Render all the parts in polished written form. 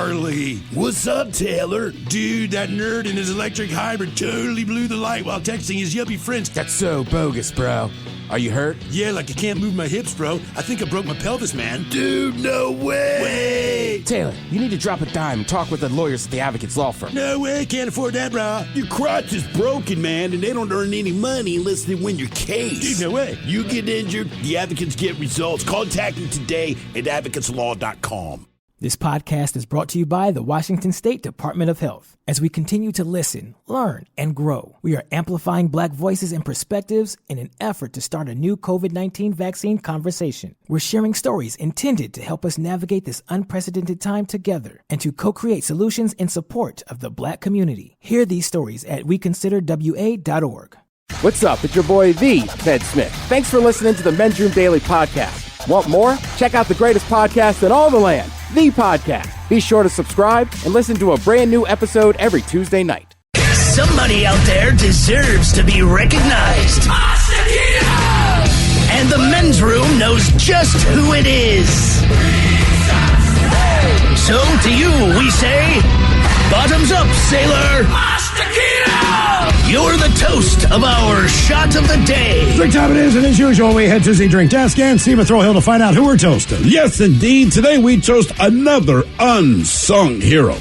Harley. What's up, Taylor? Dude, that nerd in his electric hybrid totally blew the light while texting his yuppie friends. That's so bogus, bro. Are you hurt? Yeah, like I can't move my hips, bro. I think I broke my pelvis, man. Dude, no way. Taylor, you need to drop a dime and talk with the lawyers at the Advocates Law Firm. No way, can't afford that, bro. Your crotch is broken, man, and they don't earn any money unless they win your case. Dude, no way. You get injured, the advocates get results. Contact them today at advocateslaw.com. This podcast is brought to you by the Washington State Department of Health. As we continue to listen, learn, and grow, we are amplifying Black voices and perspectives in an effort to start a new COVID-19 vaccine conversation. We're sharing stories intended to help us navigate this unprecedented time together and to co-create solutions in support of the Black community. Hear these stories at weconsiderwa.org. What's up? It's your boy, The Ted Smith. Thanks for listening to the Men's Room Daily Podcast. Want more? Check out the greatest podcast in all the land, The Podcast. Be sure to subscribe and listen to a brand new episode every Tuesday night. Somebody out there deserves to be recognized. And the Men's Room knows just who it is. So to you we say, bottoms up, sailor. You're the toast of our shot of the day. Drink time it is, and as usual, we head to the drink desk and Stephen Throwhill to find out who we're toasting. Yes, indeed. Today we toast another unsung hero.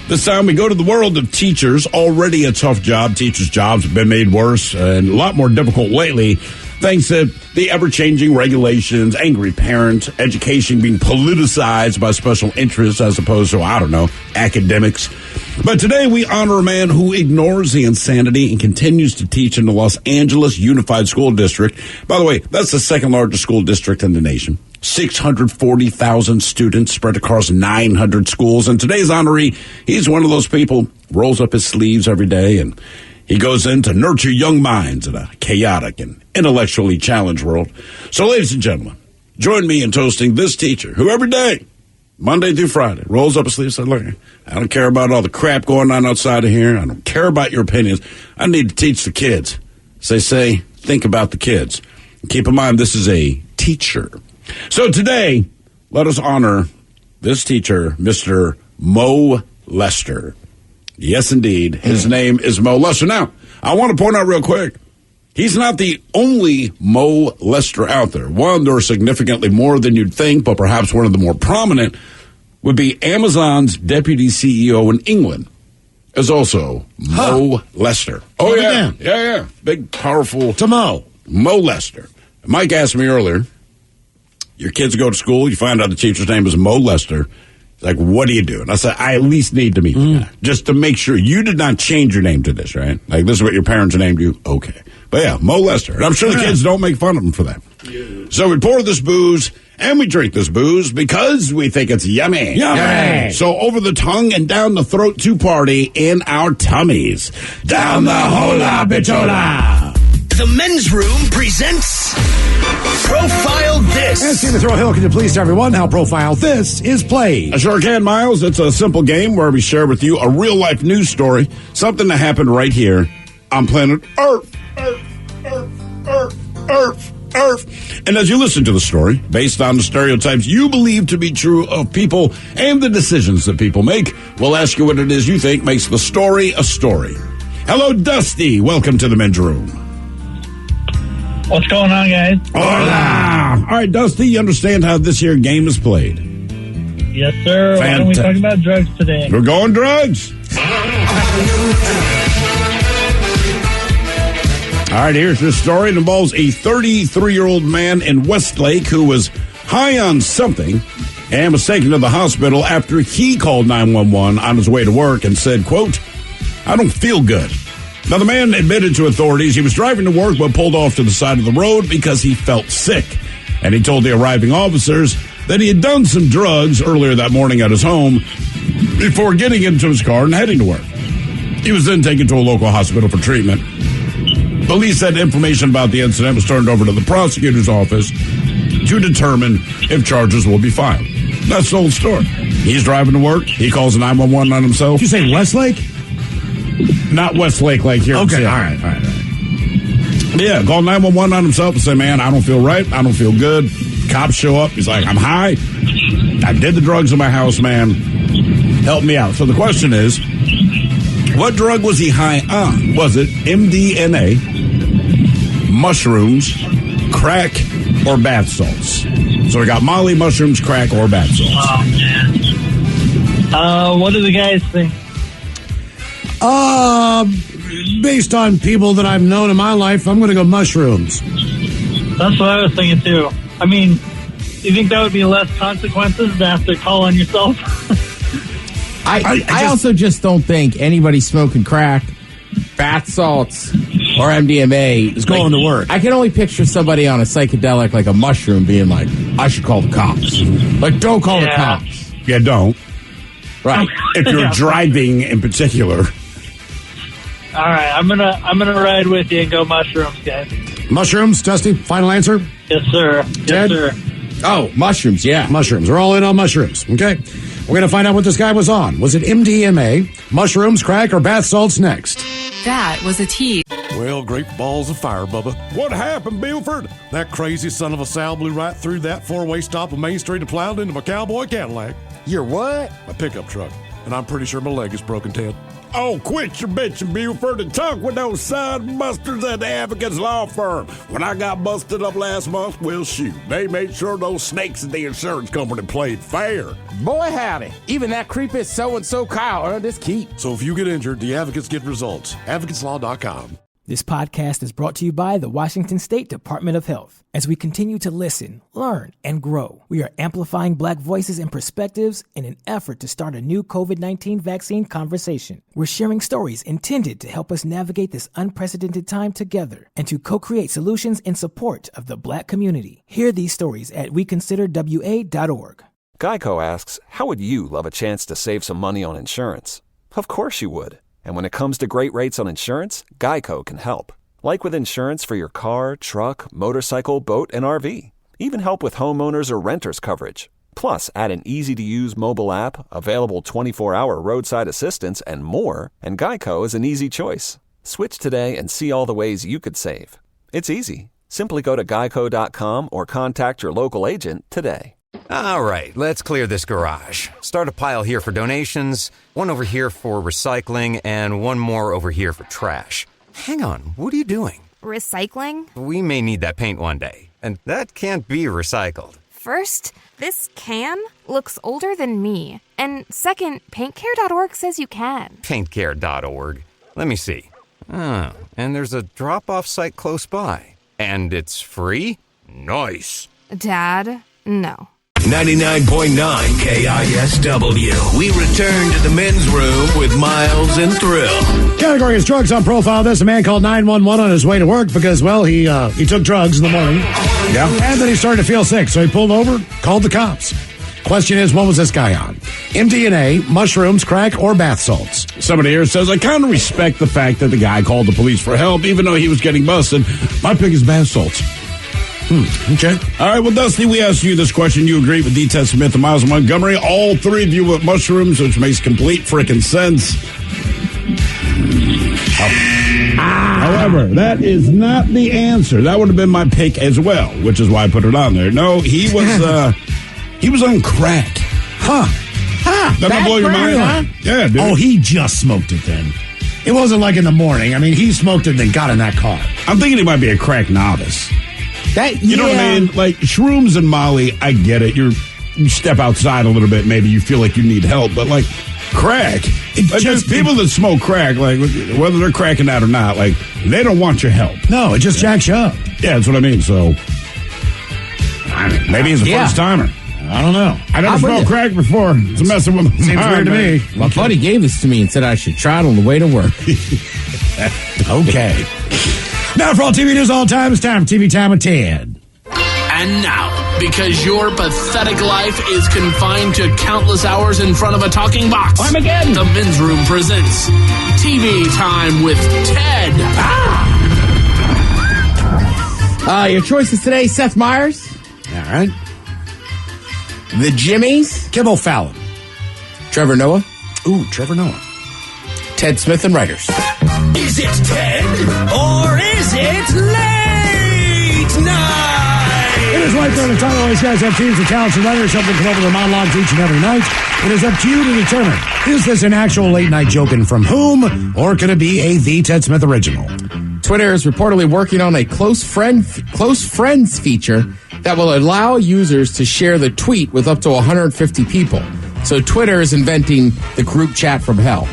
This time we go to the world of teachers. Already a tough job. Teachers' jobs have been made worse and a lot more difficult lately, thanks to the ever-changing regulations, angry parents, education being politicized by special interests as opposed to, academics. But today we honor a man who ignores the insanity and continues to teach in the Los Angeles Unified School District. By the way, that's the second largest school district in the nation. 640,000 students spread across 900 schools. And today's honoree, he's one of those people, rolls up his sleeves every day and he goes in to nurture young minds in a chaotic and intellectually challenged world. So, ladies and gentlemen, join me in toasting this teacher who every day, Monday through Friday, rolls up his sleeves and says, look, I don't care about all the crap going on outside of here. I don't care about your opinions. I need to teach the kids. As they say, think about the kids. Keep in mind, this is a teacher. So today, let us honor this teacher, Mr. Mo Lester. Yes, indeed. His name is Mo Lester. Now, I want to point out real quick, he's not the only Mo Lester out there. One, there are significantly more than you'd think, but perhaps one of the more prominent would be Amazon's deputy CEO in England is also Mo Lester. Oh, yeah. Yeah. Big, powerful. To Mo Lester. Mike asked me earlier, your kids go to school, you find out the teacher's name is Mo Lester. Like, what do you do? And I said, I at least need to meet the guy, just to make sure you did not change your name to this, right? Like, this is what your parents named you? Okay. But yeah, Mo Lester. And I'm sure the kids don't make fun of him for that. Yeah. So we pour this booze, and we drink this booze because we think it's yummy. Yummy! So over the tongue and down the throat to party in our tummies. Down the hola bichola. The Men's Room presents Profile This. And Stephen Throwhill, can you please tell everyone how Profile This is played? I sure can, Miles. It's a simple game where we share with you a real-life news story, something that happened right here on planet Earth. Earth. And as you listen to the story, based on the stereotypes you believe to be true of people and the decisions that people make, we'll ask you what it is you think makes the story a story. Hello, Dusty. Welcome to the Men's Room. What's going on, guys? Hola! All right, Dusty, you understand how this here game is played? Yes, sir. Why don't we talk about drugs today? We're going drugs. All right, here's your story. It involves a 33-year-old man in Westlake who was high on something and was taken to the hospital after he called 911 on his way to work and said, quote, I don't feel good. Now, the man admitted to authorities he was driving to work but pulled off to the side of the road because he felt sick. And he told the arriving officers that he had done some drugs earlier that morning at his home before getting into his car and heading to work. He was then taken to a local hospital for treatment. Police said information about the incident was turned over to the prosecutor's office to determine if charges will be filed. That's the whole story. He's driving to work. He calls 911 on himself. Did you say Westlake? Not Westlake like here. Okay, all right. Yeah, call 911 on himself and say, man, I don't feel right. I don't feel good. Cops show up. He's like, I'm high. I did the drugs in my house, man. help me out. So the question is, what drug was he high on? Was it MDMA, mushrooms, crack, or bath salts? So we got Molly, mushrooms, crack, or bath salts. Oh, man. What do the guys think? Based on people that I've known in my life, I'm going to go mushrooms. That's what I was thinking, too. I mean, do you think that would be less consequences to have to call on yourself? I also just don't think anybody smoking crack, bath salts, or MDMA is going to work. I can only picture somebody on a psychedelic like a mushroom being like, I should call the cops. Like, don't call the cops. Yeah, don't. Right. If you're driving in particular. All right, I'm gonna ride with you and go mushrooms, guys. Mushrooms, Dusty, final answer? Yes, sir. Ted? Yes, sir. Oh, mushrooms, yeah. Mushrooms. We're all in on mushrooms, okay? We're going to find out what this guy was on. Was it MDMA, mushrooms, crack, or bath salts next? That was a tease. Well, great balls of fire, Bubba. What happened, Buford? That crazy son of a Sal blew right through that four-way stop of Main Street and plowed into my cowboy Cadillac. Your what? My pickup truck. And I'm pretty sure my leg is broken, Ted. Oh, quit your bitching, Buford, and talk with those side busters at the Advocates Law Firm. When I got busted up last month, well, shoot, they made sure those snakes at the insurance company played fair. Boy, howdy. Even that creepy so-and-so Kyle earned his keep. So if you get injured, the advocates get results. AdvocatesLaw.com. This podcast is brought to you by the Washington State Department of Health. As we continue to listen, learn, and grow, we are amplifying Black voices and perspectives in an effort to start a new COVID-19 vaccine conversation. We're sharing stories intended to help us navigate this unprecedented time together and to co-create solutions in support of the Black community. Hear these stories at weconsiderwa.org. Geico asks, how would you love a chance to save some money on insurance? Of course you would. And when it comes to great rates on insurance, Geico can help. Like with insurance for your car, truck, motorcycle, boat, and RV. Even help with homeowners or renters coverage. Plus, add an easy-to-use mobile app, available 24-hour roadside assistance, and more, and Geico is an easy choice. Switch today and see all the ways you could save. It's easy. Simply go to geico.com or contact your local agent today. All right, let's clear this garage. Start a pile here for donations, one over here for recycling, and one more over here for trash. Hang on, what are you doing? Recycling? We may need that paint one day, and that can't be recycled. First, this can looks older than me. And second, paintcare.org says you can. Paintcare.org. Let me see. Oh, and there's a drop-off site close by. And it's free? Nice. Dad, no. 99.9 KISW. We return to the men's room with Miles and Thrill. Category is drugs on profile. This a man called 911 on his way to work because, well, he took drugs in the morning. Yeah. And then he started to feel sick, so he pulled over, called the cops. Question is, what was this guy on? MDMA, mushrooms, crack, or bath salts? Somebody here says, I kind of respect the fact that the guy called the police for help, even though he was getting busted. My pick is bath salts. Okay. All right, well, Dusty, we asked you this question. You agreed with D. Ted Smith and Miles Montgomery. All three of you with mushrooms, which makes complete freaking sense. However, that is not the answer. That would have been my pick as well, which is why I put it on there. No, he was on crack. Huh. That'll blow your mind. Huh? Yeah, dude. Oh, he just smoked it then. It wasn't like in the morning. I mean, he smoked it and then got in that car. I'm thinking he might be a crack novice. You know what I mean? Like shrooms and Molly, I get it. You step outside a little bit, maybe you feel like you need help, but like crack, people that smoke crack, like whether they're cracking out or not, like they don't want your help. No, it just jacks you up. Yeah, that's what I mean. So maybe he's a first timer. I don't know. I never smoked crack before. It's messing with me. Seems weird to me. My buddy gave this to me and said I should try it on the way to work. Okay. Now for all TV news all time, it's time for TV Time with Ted. And now, because your pathetic life is confined to countless hours in front of a talking box, Armageddon. The Men's Room presents TV Time with Ted. Your choices today, Seth Meyers. All right. The Jimmies. Kimmel Fallon. Trevor Noah. Ooh, Trevor Noah. Ted Smith and Writers. Is it Ted or is it late night? It is right there in the title. These guys have teams of talented writers helping come up with their monologues each and every night. It is up to you to determine, is this an actual late-night joking from whom, or could it be a The Ted Smith original? Twitter is reportedly working on a close friends feature that will allow users to share the tweet with up to 150 people. So Twitter is inventing the group chat from hell.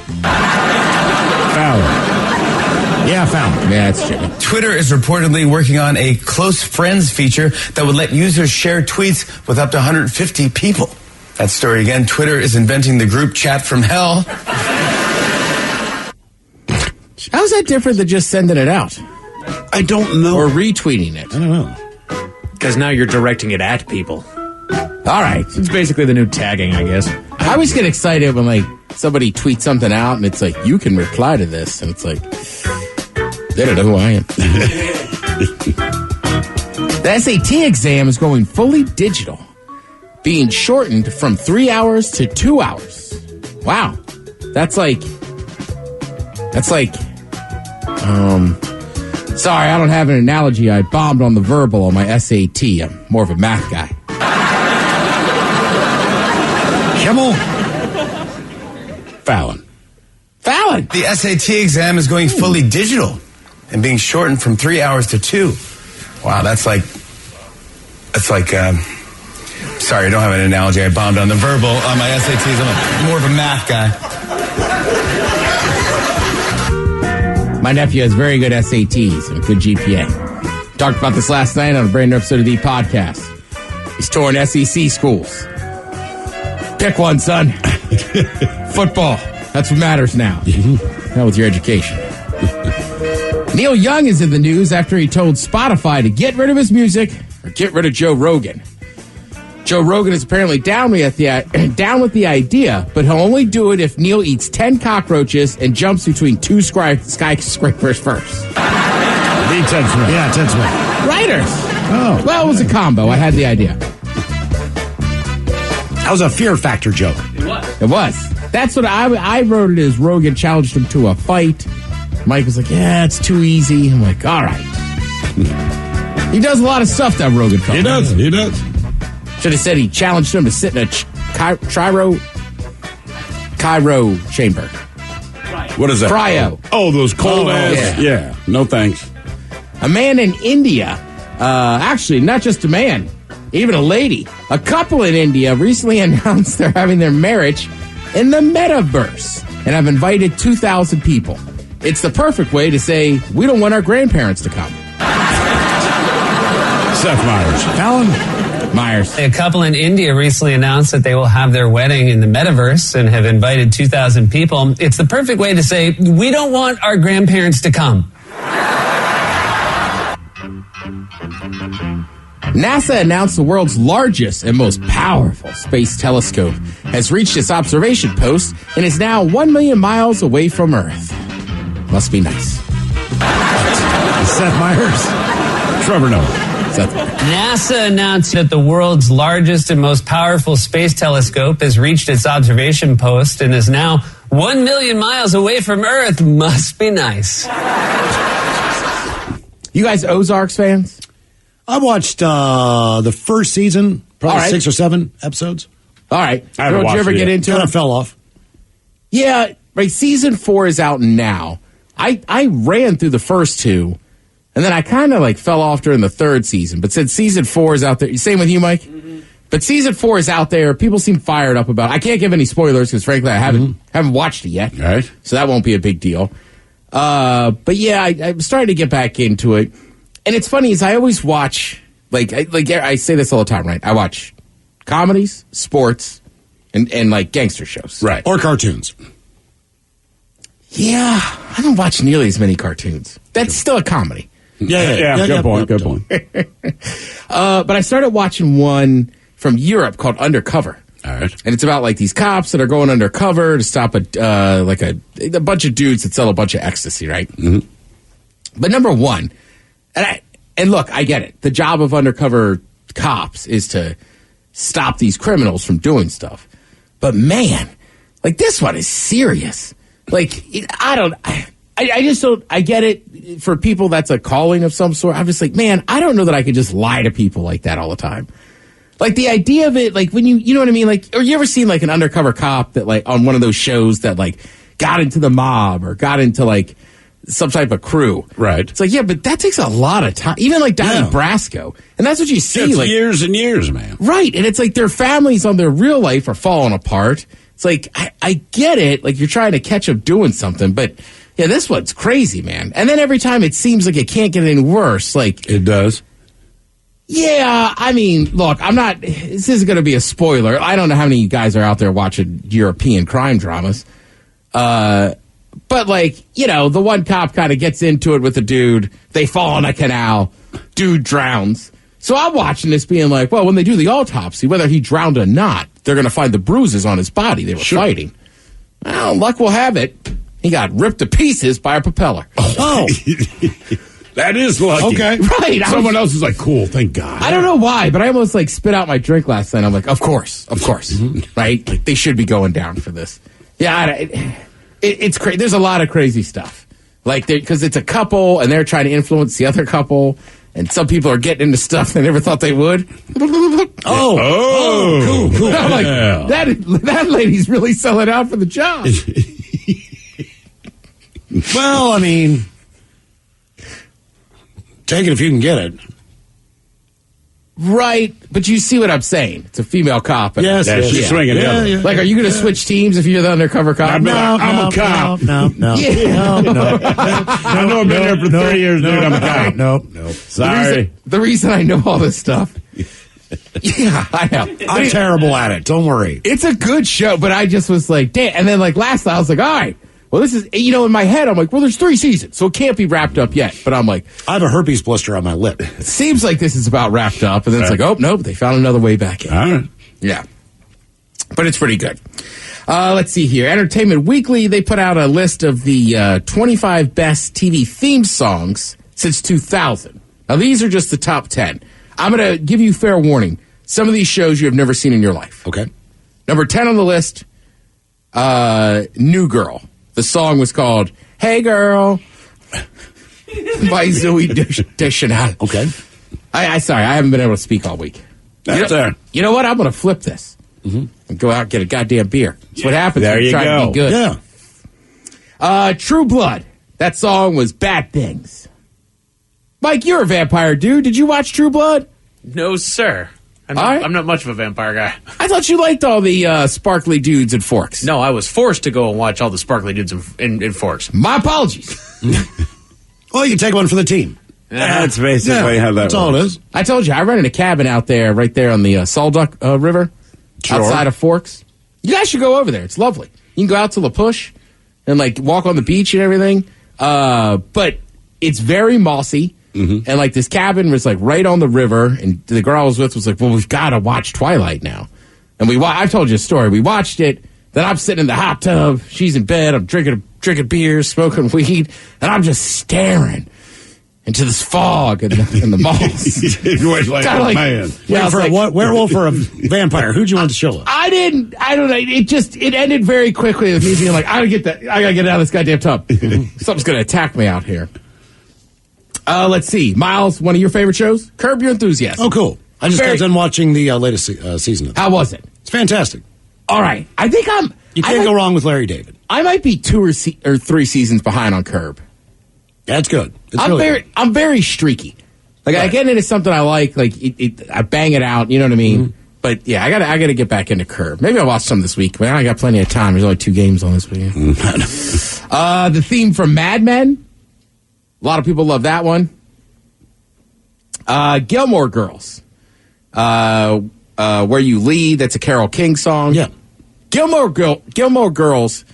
Foul. Yeah, found. Yeah, it's Jimmy. Twitter is reportedly working on a close friends feature that would let users share tweets with up to 150 people. That story again. Twitter is inventing the group chat from hell. How's that different than just sending it out? I don't know. Or retweeting it? I don't know. Because now you're directing it at people. All right. It's basically the new tagging, I guess. I always get excited when, like, somebody tweets something out and it's like, you can reply to this. And it's like, they don't know who I am. The SAT exam is going fully digital, being shortened from 3 hours to 2 hours. Wow. That's like, sorry, I don't have an analogy. I bombed on the verbal on my SAT. I'm more of a math guy. Kimmel. Fallon. The SAT exam is going fully digital and being shortened from 3 hours to 2. Wow, that's like, sorry, I don't have an analogy. I bombed on the verbal on my SATs. I'm more of a math guy. My nephew has very good SATs and good GPA. Talked about this last night on a brand new episode of the podcast. He's touring SEC schools. Pick one, son. Football. That's what matters now. Now with your education. Neil Young is in the news after he told Spotify to get rid of his music or get rid of Joe Rogan. Joe Rogan is apparently down with the idea, but he'll only do it if Neil eats 10 cockroaches and jumps between 2 skyscrapers first. The Ted Smith. Yeah, Ted Smith. Writers. Oh. Well, it was a combo. I had the idea. That was a fear factor joke. It was. That's what I wrote it as. Rogan challenged him to a fight. Mike was like, yeah, it's too easy. I'm like, all right. He does a lot of stuff, that Rogan fellow. He does. Should have said he challenged him to sit in a cryo chamber. What is that? Cryo. Oh, those cold ass. Yeah. No thanks. A man in India, actually, not just a man, even a lady, a couple in India recently announced they're having their marriage in the metaverse and have invited 2,000 people. It's the perfect way to say, we don't want our grandparents to come. Seth Meyers. Alan Myers. A couple in India recently announced that they will have their wedding in the metaverse and have invited 2,000 people. It's the perfect way to say, we don't want our grandparents to come. NASA announced the world's largest and most powerful space telescope has reached its observation post and is now 1 million miles away from Earth. Must be nice. Seth Meyers. Trevor Noah. NASA announced that the world's largest and most powerful space telescope has reached its observation post and is now 1 million miles away from Earth. Must be nice. You guys Ozarks fans? I watched the first season, probably 6 or 7 episodes. All right. I haven't Did you ever get into Kind it? of fell off. Yeah, right. Season 4 is out now. I ran through the first 2, and then I kind of fell off during the 3rd season. But since season 4 is out there, same with you, Mike? Mm-hmm. But season 4 is out there. People seem fired up about it. I can't give any spoilers because, frankly, I haven't watched it yet. Right. So that won't be a big deal. But yeah, I'm starting to get back into it. And it's funny is I always watch, I say this all the time, right? I watch comedies, sports, and gangster shows. Right. Or cartoons. Yeah, I don't watch nearly as many cartoons. That's still a comedy. Yeah. Good point. But I started watching one from Europe called Undercover. All right. And it's about these cops that are going undercover to stop a bunch of dudes that sell a bunch of ecstasy, right? Mm-hmm. But number one, and look, I get it. The job of undercover cops is to stop these criminals from doing stuff. But man, this one is serious. I I just don't, I get it. For people, that's a calling of some sort. I'm just like, man, I don't know that I could just lie to people like that all the time. Like, the idea of it, like, when you know what I mean? Like, or you ever seen, like, an undercover cop that, like, on one of those shows that, like, got into the mob or got into, like, some type of crew. Right. It's like, yeah, but that takes a lot of time. Even, like, Donnie Brasco. And that's what you see. It's like years and years, man. Right. And it's like their families on their real life are falling apart. It's like, I get it. Like, you're trying to catch them doing something, but yeah, this one's crazy, man. And then every time it seems like it can't get any worse. Like, it does. Yeah, I mean, look, this isn't going to be a spoiler. I don't know how many guys are out there watching European crime dramas. But, like, the one cop kind of gets into it with a dude. They fall in a canal. Dude drowns. So I'm watching this being like, well, when they do the autopsy, whether he drowned or not, they're going to find the bruises on his body. They were fighting. Well, luck will have it. He got ripped to pieces by a propeller. Oh. That is lucky. Okay. Right. Someone else is like, cool, thank God. I don't know why, but I almost like spit out my drink last night. I'm like, of course. Right? Like, they should be going down for this. Yeah, it's crazy. There's a lot of crazy stuff. Like, because it's a couple and they're trying to influence the other couple, and some people are getting into stuff they never thought they would. Oh, cool. I'm like, that lady's really selling out for the job. Well, I mean, take it if you can get it. Right, but you see what I'm saying. It's a female cop. Yes, she's swinging the other. Like, are you going to switch teams if you're the undercover cop? I'm a cop. No. Yeah. No. I know I've been there for 30 years, dude. I'm a cop. No. Sorry. The reason I know all this stuff. Yeah, I know. I'm terrible at it. Don't worry. It's a good show, but I just was like, damn. And then, like, last night, I was like, all right. Well, this is, in my head, I'm like, well, there's 3 seasons, so it can't be wrapped up yet. But I'm like, I have a herpes blister on my lip. It seems like this is about wrapped up. And then it's like, oh, nope, they found another way back in. All right. Yeah. But it's pretty good. Let's see here. Entertainment Weekly, they put out a list of the 25 best TV theme songs since 2000. Now, these are just the top 10. I'm going to give you fair warning. Some of these shows you have never seen in your life. Okay. Number 10 on the list, New Girl. The song was called Hey Girl by Zooey Deschanel. Okay. Sorry, I haven't been able to speak all week. You know what? I'm going to flip this and go out and get a goddamn beer. That's what happens when you try to be good. Yeah. True Blood. That song was Bad Things. Mike, you're a vampire dude. Did you watch True Blood? No, sir. I'm not much of a vampire guy. I thought you liked all the sparkly dudes and forks. No, I was forced to go and watch all the sparkly dudes in forks. My apologies. Well, you take one for the team. That's basically how that That's all it is. I told you, I rented a cabin out there, right there on the Salduck River, outside of Forks. You guys should go over there. It's lovely. You can go out to La Push and, like, walk on the beach and everything. But it's very mossy. And, like, this cabin was, like, right on the river, and the girl I was with was like, well, we've got to watch Twilight now. And I've told you a story. We watched it, then I'm sitting in the hot tub, she's in bed, I'm drinking beer, smoking weed, and I'm just staring into this fog in the malls. You're like, oh, man. Yeah, for a werewolf or a vampire? Who'd you want to show up? I don't know. It ended very quickly with me being like, I gotta get out of this goddamn tub. Something's gonna attack me out here. Let's see. Miles, one of your favorite shows? Curb Your Enthusiasm. Oh, cool. I just got done watching the latest season of it. How was it? It's fantastic. All right. I think you can't go wrong with Larry David. I might be 2 or 3 seasons behind on Curb. That's good. I'm very streaky. Like, I get into something I like I bang it out, you know what I mean? But yeah, I gotta get back into Curb. Maybe I'll watch some this week, but I got plenty of time. There's only 2 games on this week. The theme from Mad Men. A lot of people love that one. Gilmore Girls. Where You Lead. That's a Carole King song. Yeah. Gilmore Girls.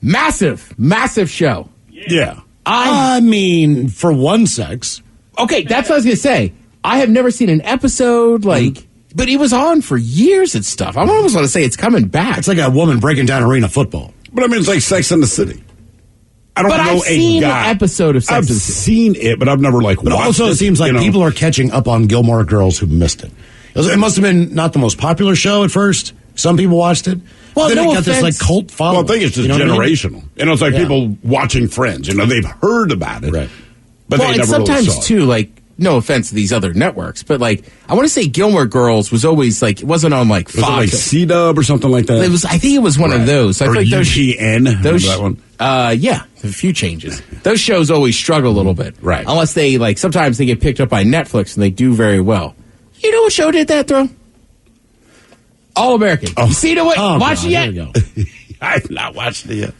Massive show. Yeah. I mean, for one sex. Okay, that's what I was going to say. I have never seen an episode but it was on for years and stuff. I almost want to say it's coming back. It's like a woman breaking down arena football. But I mean, it's like Sex in the City. I don't know I've seen a guy. an episode of Sex I've in the City. seen it, but I've never watched it. But also, it seems like people are catching up on Gilmore Girls who missed it. It must have been not the most popular show at first. Some people watched it, Well, then no it got offense. this like cult following. Well, I think it's just generational. It's like Yeah. people watching Friends. They've heard about it, right? But well, they and never sometimes really saw it. too, like, no offense to these other networks, but like, I want to say Gilmore Girls was always like, it wasn't on like Was it Fox. like C-Dub or something like that? It was. I think it was one of those. I or feel like those UGN. Remember that one? Yeah, a few changes. Those shows always struggle a little bit, right? Unless they like, sometimes they get picked up by Netflix and they do very well. You know what show did that, though? All American. You see the way? Watch it yet? I've not watched it yet.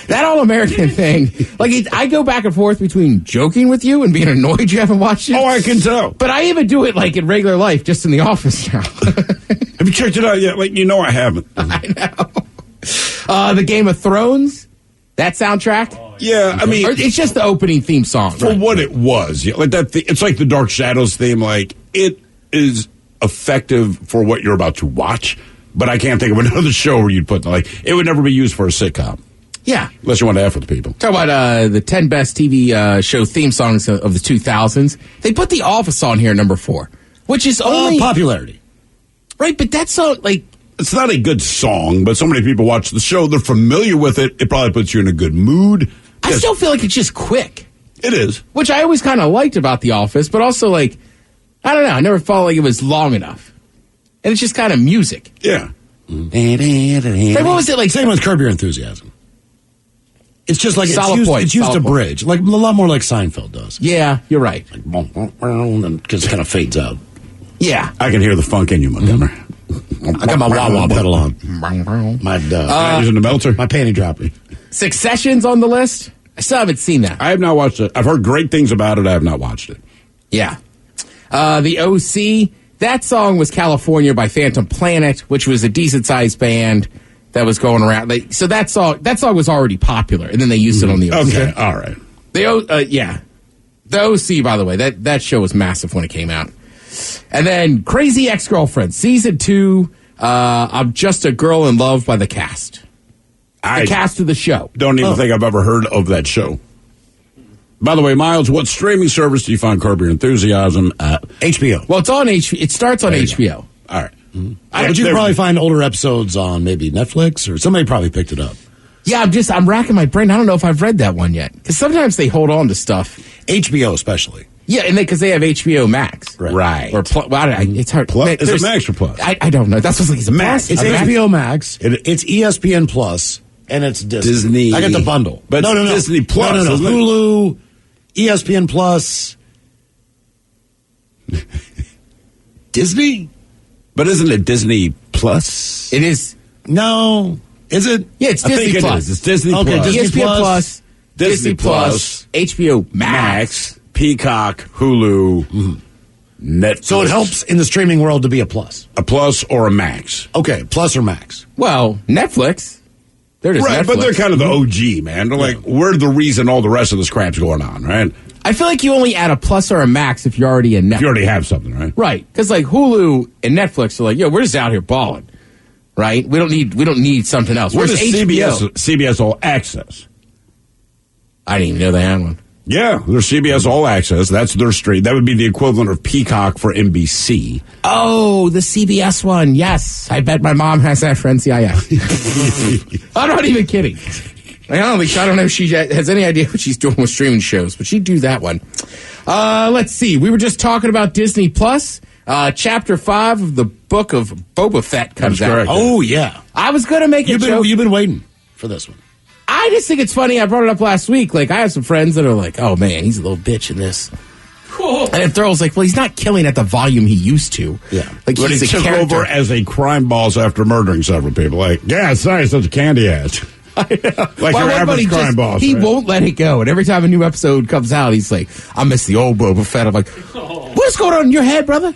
That All American thing, like I go back and forth between joking with you and being annoyed you haven't watched it. Oh, I can tell. But I even do it like in regular life, just in the office now. Have you checked it out yet? Like, I haven't. I know. The Game of Thrones, that soundtrack. Yeah, I mean, or it's just the opening theme song for what it was. Yeah, like that. It's like the Dark Shadows theme. Like it is effective for what you're about to watch. But I can't think of another show where you'd put it would never be used for a sitcom. Yeah. Unless you want to F with the people. Talk about the 10 best TV show theme songs of the 2000s. They put The Office on here at number 4, which is only popularity. Right, but that's so it's not a good song, but so many people watch the show. They're familiar with it. It probably puts you in a good mood. I still feel like it's just quick. It is. Which I always kind of liked about The Office, but also I don't know. I never felt like it was long enough. And it's just kind of music. Yeah. Like, what was it like? Same with Curb Your Enthusiasm. It's just like Solid it's point, used solid to point. bridge, like a lot more like Seinfeld does. Yeah, you're right. Because it kind of fades out. Yeah. I can hear the funk in you, Montgomery. I got my wah-wah pedal on. My using the melter. My panty dropper. Succession's on the list. I still haven't seen that. I have not watched it. I've heard great things about it. I have not watched it. Yeah. The OC, that song was California by Phantom Planet, which was a decent-sized band that was going around. So that song was already popular, and then they used it on the OC. Okay, all right. The OC, by the way, that show was massive when it came out. And then Crazy Ex-Girlfriend, Season 2, I'm Just a Girl in Love by the cast. The cast of the show. Don't even think I've ever heard of that show. By the way, Miles, what streaming service do you find Curb Your Enthusiasm at? HBO. Well, it's on HBO. It starts on HBO. All right. But you can probably find older episodes on maybe Netflix or somebody probably picked it up. Yeah, I'm racking my brain. I don't know if I've read that one yet. Because sometimes they hold on to stuff. HBO especially. Yeah, and because they have HBO Max. Right. Or it's hard. Plus? Is it Max or Plus? I don't know. That's what's like. Is it Max? It's HBO Max. It's ESPN Plus. And it's Disney. I got the bundle. But no. Disney Plus. No. Isn't Hulu, ESPN Plus. Disney? But isn't it Disney Plus? It is. No. Is it? Yeah, it's I Disney think Plus. it is. It's Disney Okay, Plus. Disney ESPN Plus. Disney Plus. HBO Max. Peacock. Hulu. Netflix. So it helps in the streaming world to be a plus. A Plus or a Max. Okay, Plus or Max. Well, Netflix. They're just Right, Netflix. but they're kind of the OG, man. They're like, we're the reason all the rest of this crap's going on, right? I feel like you only add a Plus or a Max if you're already a Netflix. If you already have something, right? Right, because like Hulu and Netflix are like, yo, we're just out here balling, right? We don't need something else. Where's Whereas CBS All Access? I didn't even know they had one. Yeah, there's CBS All Access. That's their stream. That would be the equivalent of Peacock for NBC. Oh, the CBS one. Yes, I bet my mom has that for NCIS. I'm not even kidding. I don't know if she has any idea what she's doing with streaming shows, but she'd do that one. Let's see. We were just talking about Disney Plus. Chapter 5 of the book of Boba Fett comes out. correct. Oh, yeah. I was going to make a joke. You've been waiting for this one. I just think it's funny. I brought it up last week. Like, I have some friends that are like, oh, man, he's a little bitch in this. Cool. And then Thurl's like, well, he's not killing at the volume he used to. Yeah. Like, But he's he a took character. over as a crime boss after murdering several people. Like, yeah, sorry, such a candy ass. Like your average crime boss. He right? won't let it go. And every time a new episode comes out, he's like, I miss the old Boba Fett. I'm like, what's going on in your head, brother?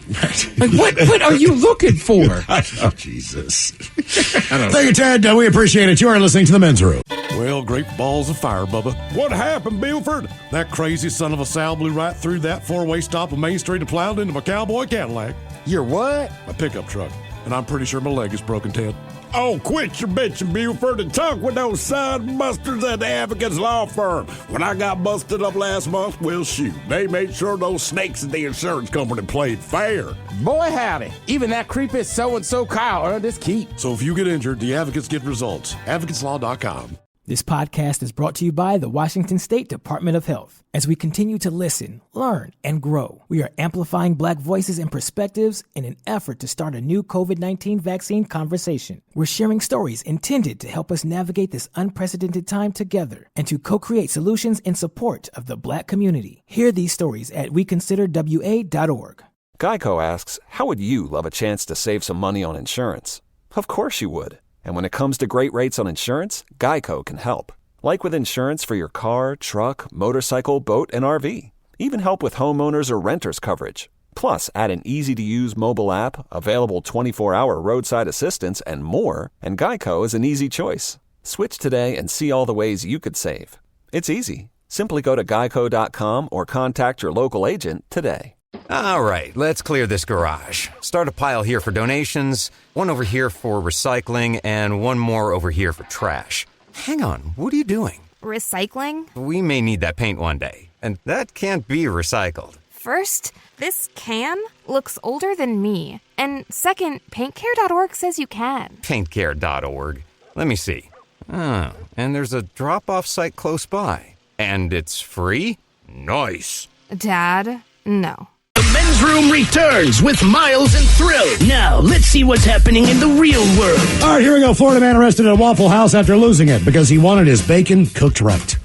Like, what are you looking for? Oh, Jesus. Thank you, Ted. We appreciate it. You are listening to The Men's Room. Well, great balls of fire, Bubba. What happened, Buford? That crazy son of a Sal blew right through that four-way stop on Main Street and plowed into my cowboy Cadillac. Your what? My pickup truck. And I'm pretty sure my leg is broken, Ted. Oh, quit your bitching, Buford, and talk with those side busters at the Advocates Law Firm. When I got busted up last month, well, shoot, they made sure those snakes at the insurance company played fair. Boy, howdy. Even that creepy so-and-so Kyle earned his keep. So if you get injured, the advocates get results. AdvocatesLaw.com. This podcast is brought to you by the Washington State Department of Health. As we continue to listen, learn, and grow, we are amplifying Black voices and perspectives in an effort to start a new COVID-19 vaccine conversation. We're sharing stories intended to help us navigate this unprecedented time together and to co-create solutions in support of the Black community. Hear these stories at weconsiderwa.org. Geico asks, how would you love a chance to save some money on insurance? Of course you would. And when it comes to great rates on insurance, Geico can help. Like with insurance for your car, truck, motorcycle, boat, and RV. Even help with homeowners or renters coverage. Plus, add an easy-to-use mobile app, available 24-hour roadside assistance, and more, and Geico is an easy choice. Switch today and see all the ways you could save. It's easy. Simply go to geico.com or contact your local agent today. All right, let's clear this garage. Start a pile here for donations, one over here for recycling, and one more over here for trash. Hang on, what are you doing? Recycling? We may need that paint one day, and that can't be recycled. First, this can looks older than me. And second, paintcare.org says you can. Paintcare.org. Let me see. Oh, and there's a drop-off site close by. And it's free? Nice. Dad, no. The men's room returns with Miles and Thrill. Now, let's see what's happening in the real world. All right, here we go. Florida man arrested at a Waffle House after losing it because he wanted his bacon cooked right.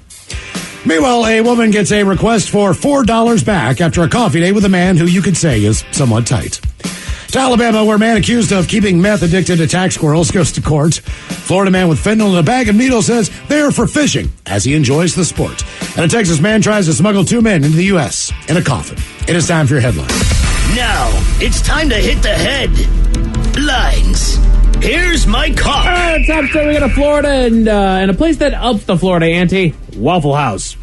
Meanwhile, a woman gets a request for $4 back after a coffee date with a man who you could say is somewhat tight. To Alabama, where a man accused of keeping meth-addicted attack squirrels goes to court. Florida man with fentanyl in a bag of needles says they're for fishing as he enjoys the sport. And a Texas man tries to smuggle 2 men into the U.S. in a coffin. It is time for your headline. Now, it's time to hit the headlines. Here's my car. Top story, we got to Florida and a place that ups the Florida ante, Waffle House.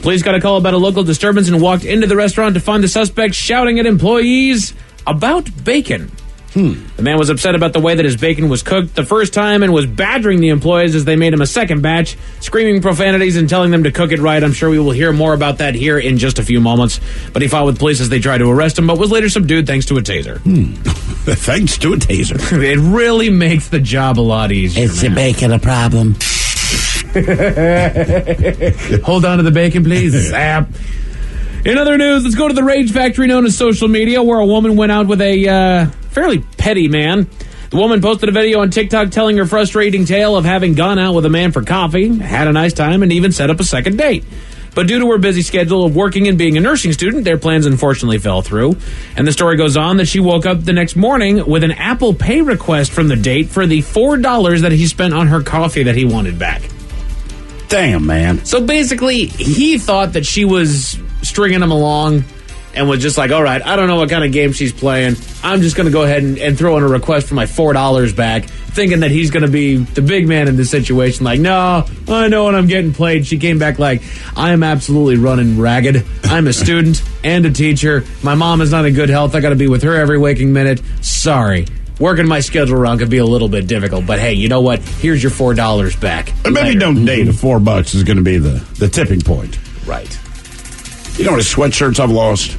Police got a call about a local disturbance and walked into the restaurant to find the suspect shouting at employees about bacon. The man was upset about the way that his bacon was cooked the first time and was badgering the employees as they made him a second batch, screaming profanities and telling them to cook it right. I'm sure we will hear more about that here in just a few moments. But he fought with police as they tried to arrest him, but was later subdued thanks to a taser. Thanks to a taser. It really makes the job a lot easier. Is the bacon a problem? Hold on to the bacon, please. Zap. In other news, let's go to the rage factory known as social media, where a woman went out with a fairly petty man. The woman posted a video on TikTok telling her frustrating tale of having gone out with a man for coffee, had a nice time, and even set up a second date. But due to her busy schedule of working and being a nursing student, their plans unfortunately fell through. And the story goes on that she woke up the next morning with an Apple Pay request from the date for the $4 that he spent on her coffee that he wanted back. Damn, man. So basically, he thought that she was stringing him along and was just like, all right, I don't know what kind of game she's playing. I'm just going to go ahead and throw in a request for my $4 back, thinking that he's going to be the big man in this situation. Like, no, I know when I'm getting played. She came back like, I am absolutely running ragged. I'm a student and a teacher. My mom is not in good health. I got to be with her every waking minute. Sorry. Working my schedule around could be a little bit difficult, but hey, you know what? Here's your $4 back. And maybe don't date if $4 is going to be the tipping point. Right. You know how many sweatshirts I've lost?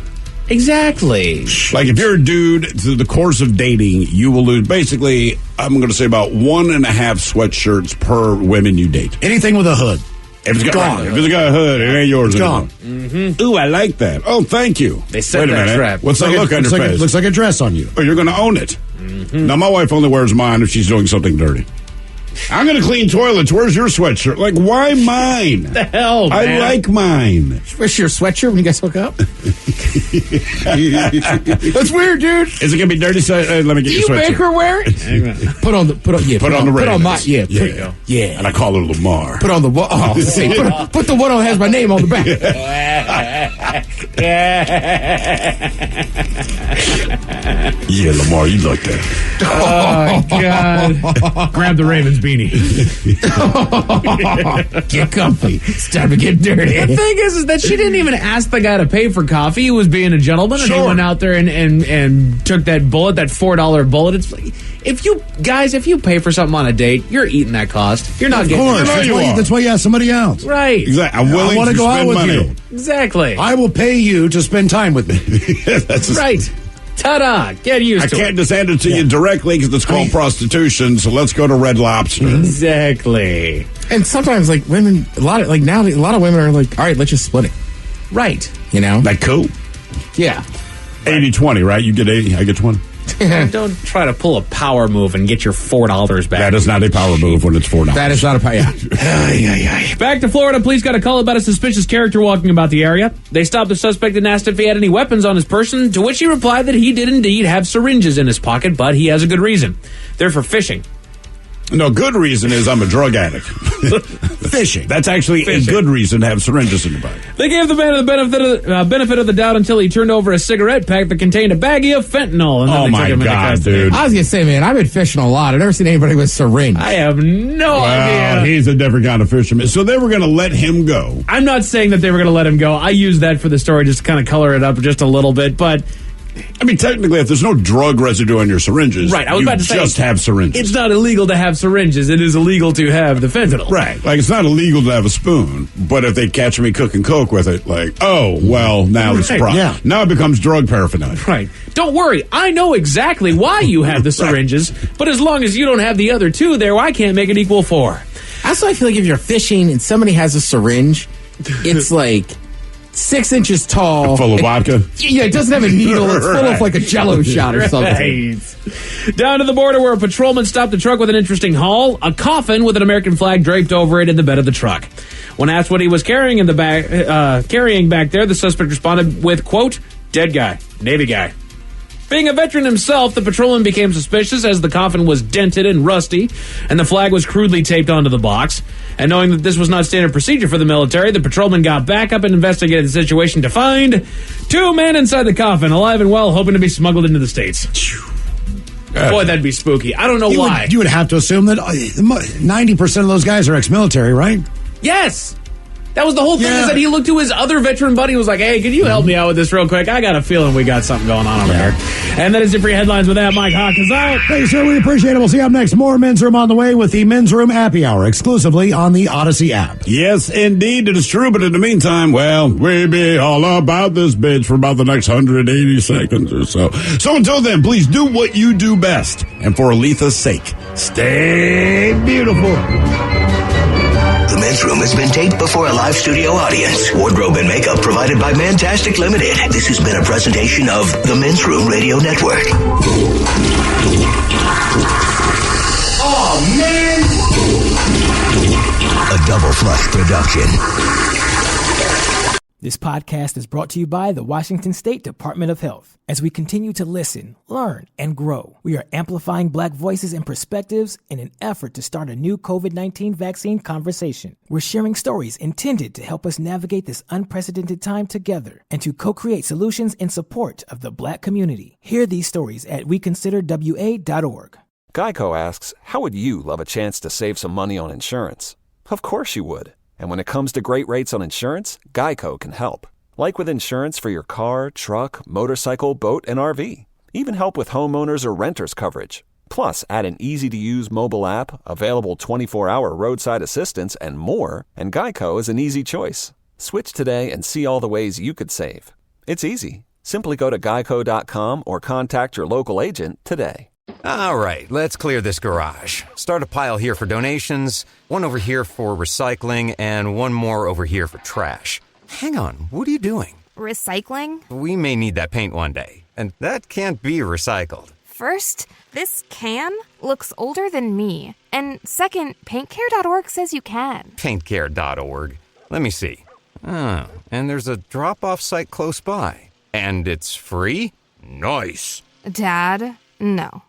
Exactly. Like if you're a dude, through the course of dating, you will lose basically, I'm going to say about 1.5 sweatshirts per women you date. Anything with a hood. If it's got a hood, it ain't yours anymore. Mm-hmm. Ooh, I like that. Oh, thank you. They set Wait a that minute. trap. What's that look on your face? Looks like a dress on you. Oh, you're going to own it. Mm-hmm. Now, my wife only wears mine if she's doing something dirty. I'm going to clean toilets. Where's your sweatshirt? Like, why mine? The hell, man? I like mine. Where's your sweatshirt when you guys hook up? That's weird, dude. Is it going to be dirty? So, let me get your sweatshirt. Do you make her wear it? Put on the Ravens. There you go. Yeah. And I call her Lamar. Put on the one. Oh, see, put the one on that has my name on the back. Yeah, Lamar, you like that. Oh, God. Grab the Ravens beanie. Get comfy. It's time to get dirty. The thing is that she didn't even ask the guy to pay for coffee. He was being a gentleman, and he went out there and took that bullet, that $4 bullet. If you pay for something on a date, you're eating that cost. You're not of getting course. it. That's why you ask somebody else. Right. Exactly. I'm willing I want to go out spend with money. you. Exactly. I will pay you to spend time with me. That's right. Ta-da! Get used to it. I can't just hand it to you directly because it's called prostitution. So let's go to Red Lobster. Exactly. And sometimes, like women, a lot of women are like, all right, let's just split it. Right. You know, Like cool. yeah. 80-20, right? You get 80, I get 20. Don't try to pull a power move and get your $4 back. That is not a power move when it's $4. That is not a power. Yeah. Back to Florida, police got a call about a suspicious character walking about the area. They stopped the suspect and asked if he had any weapons on his person, to which he replied that he did indeed have syringes in his pocket, but he has a good reason. They're for fishing. No, good reason is I'm a drug addict. Fishing. That's actually a good reason to have syringes in your body. They gave the man the benefit of the doubt until he turned over a cigarette pack that contained a baggie of fentanyl. And then Oh, they my took him into God, custody. dude. I was gonna say, man, I've been fishing a lot. I've never seen anybody with syringe. I have no Well, idea. he's a different kind of fisherman. So they were going to let him go. I'm not saying that they were going to let him go. I used that for the story just to kind of color it up just a little bit, but... I mean, technically, if there's no drug residue on your syringes, Right, I was you about to say, just have syringes. It's not illegal to have syringes. It is illegal to have the fentanyl. Right. Like, it's not illegal to have a spoon, but if they catch me cooking Coke with it, like, oh, well, now it's Right, problem. yeah. Now it becomes drug paraphernalia. Right. Don't worry. I know exactly why you have the syringes, but as long as you don't have the other two there, I can't make it equal 4. That's why I feel like if you're fishing and somebody has a syringe, it's like 6 inches tall. Full of vodka? Yeah, it doesn't have a needle. It's full of like a Jello shot or something. Right. Down to the border where a patrolman stopped a truck with an interesting haul, a coffin with an American flag draped over it in the bed of the truck. When asked what he was carrying in the back, carrying back there, the suspect responded with, quote, "Dead guy, Navy guy." Being a veteran himself, the patrolman became suspicious as the coffin was dented and rusty, and the flag was crudely taped onto the box. And knowing that this was not standard procedure for the military, the patrolman got back up and investigated the situation to find 2 men inside the coffin, alive and well, hoping to be smuggled into the States. Boy, that'd be spooky. I don't know why. You would have to assume that 90% of those guys are ex-military, right? Yes! That was the whole thing, Yeah. is that he looked to his other veteran buddy and was like, hey, can you help me out with this real quick? I got a feeling we got something going on over here. And that is it for your headlines with that. Mike Hawk is out. Thank you, sir. We appreciate it. We'll see you up next. More Men's Room on the way with the Men's Room Happy Hour exclusively on the Odyssey app. Yes, indeed, it is true. But in the meantime, well, we be all about this bitch for about the next 180 seconds or so. So until then, please do what you do best. And for Aletha's sake, stay beautiful. The Men's Room has been taped before a live studio audience. Wardrobe and makeup provided by Mantastic Limited. This has been a presentation of the Men's Room Radio Network. Oh, man! A Double Flush production. This podcast is brought to you by the Washington State Department of Health. As we continue to listen, learn, and grow, we are amplifying Black voices and perspectives in an effort to start a new COVID-19 vaccine conversation. We're sharing stories intended to help us navigate this unprecedented time together and to co-create solutions in support of the Black community. Hear these stories at weconsiderwa.org. Geico asks, how would you love a chance to save some money on insurance? Of course you would. And when it comes to great rates on insurance, Geico can help. Like with insurance for your car, truck, motorcycle, boat, and RV. Even help with homeowners or renters coverage. Plus, add an easy-to-use mobile app, available 24-hour roadside assistance, and more, and Geico is an easy choice. Switch today and see all the ways you could save. It's easy. Simply go to geico.com or contact your local agent today. All right, let's clear this garage. Start a pile here for donations, one over here for recycling, and one more over here for trash. Hang on, what are you doing? Recycling? We may need that paint one day, and that can't be recycled. First, this can looks older than me. And second, paintcare.org says you can. Paintcare.org. Let me see. Oh, and there's a drop-off site close by. And it's free? Nice. Dad, no.